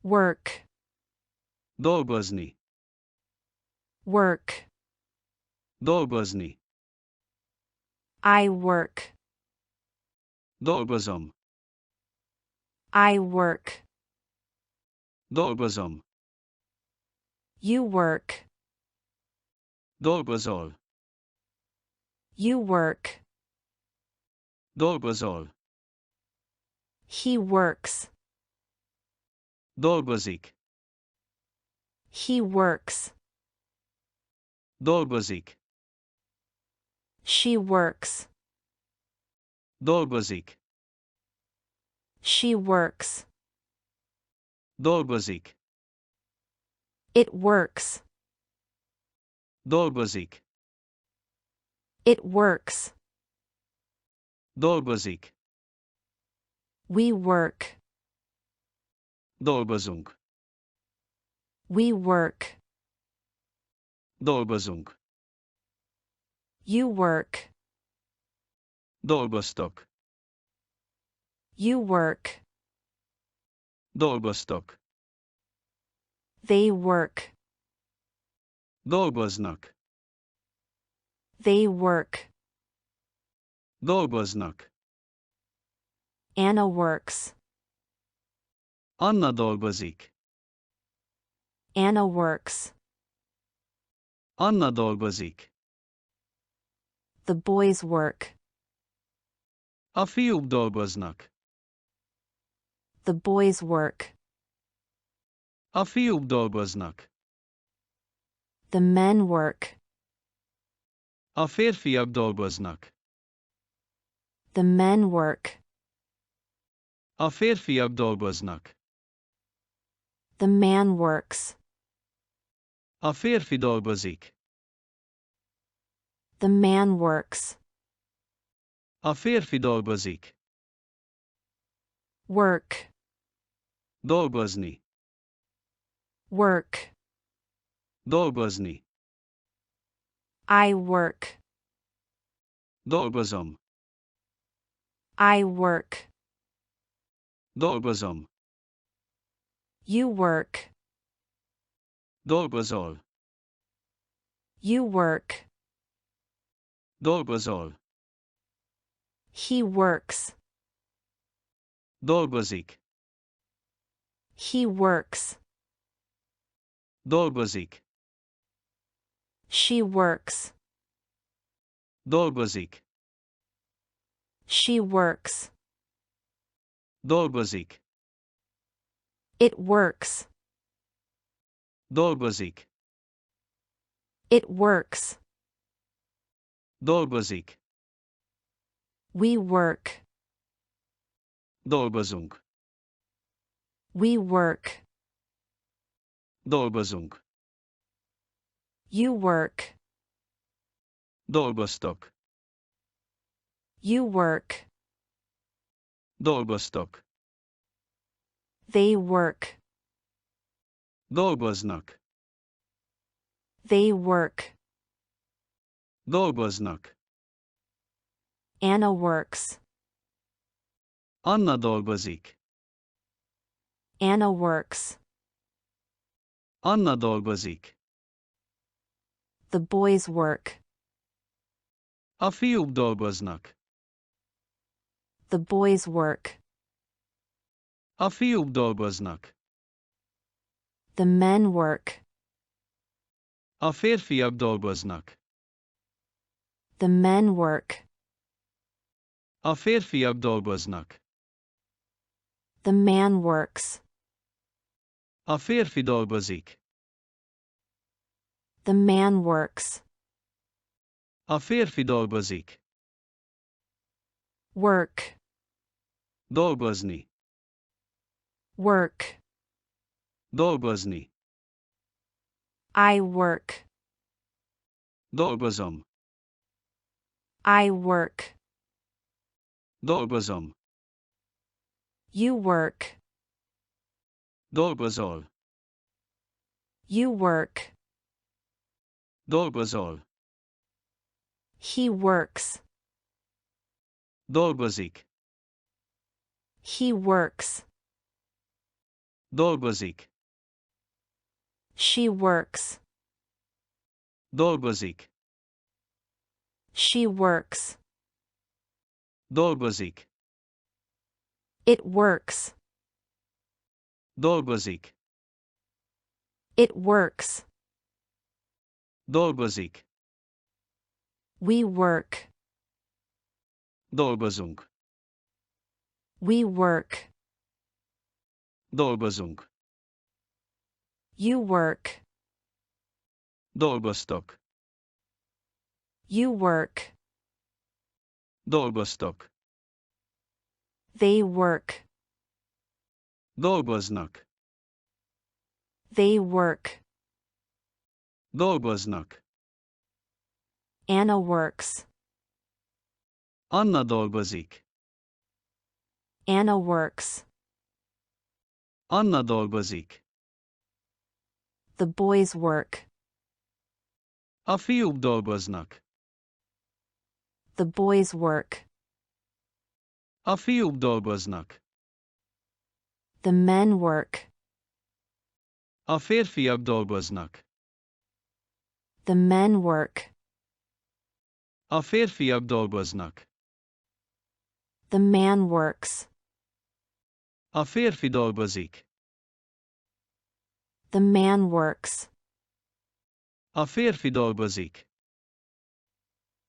Work. Dolgozni. Work. Dolgozni. I work. Dolgozom. I work. Dolgozom. You work. Dolgozol. You work. Dolgozol. He works. Dolgozik. He works. Dolgozik. She works. Dolgozik. She works. Dolgozik. It works. Dolgozik. It works. Dolgozik. We work. Dolgozunk. We work. Dolgozunk. You work. Dolgoztok. You work. Dolgoztok. They work. Dolgoznak. They work. Dolgoznak. Anna works. Anna dolgozik. Anna works. Anna dolgozik. The boys work. A fiúk dolgoznak. The boys work. A fiúk dolgoznak. The men work. A férfiak dolgoznak. The men work. A férfiak dolgoznak. The man works. A férfi dolgozik. The man works. A férfi dolgozik. Work. Dolgozni. Work. Dolgozni. I work. Dolgozom. I work. Dolgozom. You work. Dolgozol. You work. Dolgozol. He works. Dolgozik. He works. Dolgozik. She works. Dolgozik. She works. Dolgozik. It works. Dolgozik. It works. Dolgozik. We work. Dolgozunk. We work. Dolgozunk. You work. Dolgoztok. You work. Dolgoztok. They work. Dolgoznak. They work. Dolgoznak. Anna works. Anna dolgozik. Anna works. Anna dolgozik. The boys work. A fiúk dolgoznak. The boys work. A fiúk dolgoznak. The men work. A férfiak dolgoznak. The men work. A férfiak dolgoznak. The man works. A férfi dolgozik. The man works. A férfi dolgozik. Work. Dolgozni. Work. Dolgozni. I work. Dolgozom. I work. Dolgozom. You work. Dolgozol. You work. Dolgozol. He works. Dolgozik. He works. Dolgozik. She works. Dolgozik. She works. Dolgozik. It works. Dolgozik. It works. Dolgozik. We work. Dolgozunk. We work. Dolgozunk. You work. Dolgoztok. You work. Dolgoztok. They work. Dolgoznak. They work. Dolgoznak. Anna works. Anna dolgozik. Anna works. Anna dolgozik. The boys work. A fiúk dolgoznak. The boys work. A fiúk dolgoznak. The men work. A férfiak dolgoznak. The men work. A férfiak dolgoznak. The man works. A férfi dolgozik. The man works. A férfi dolgozik.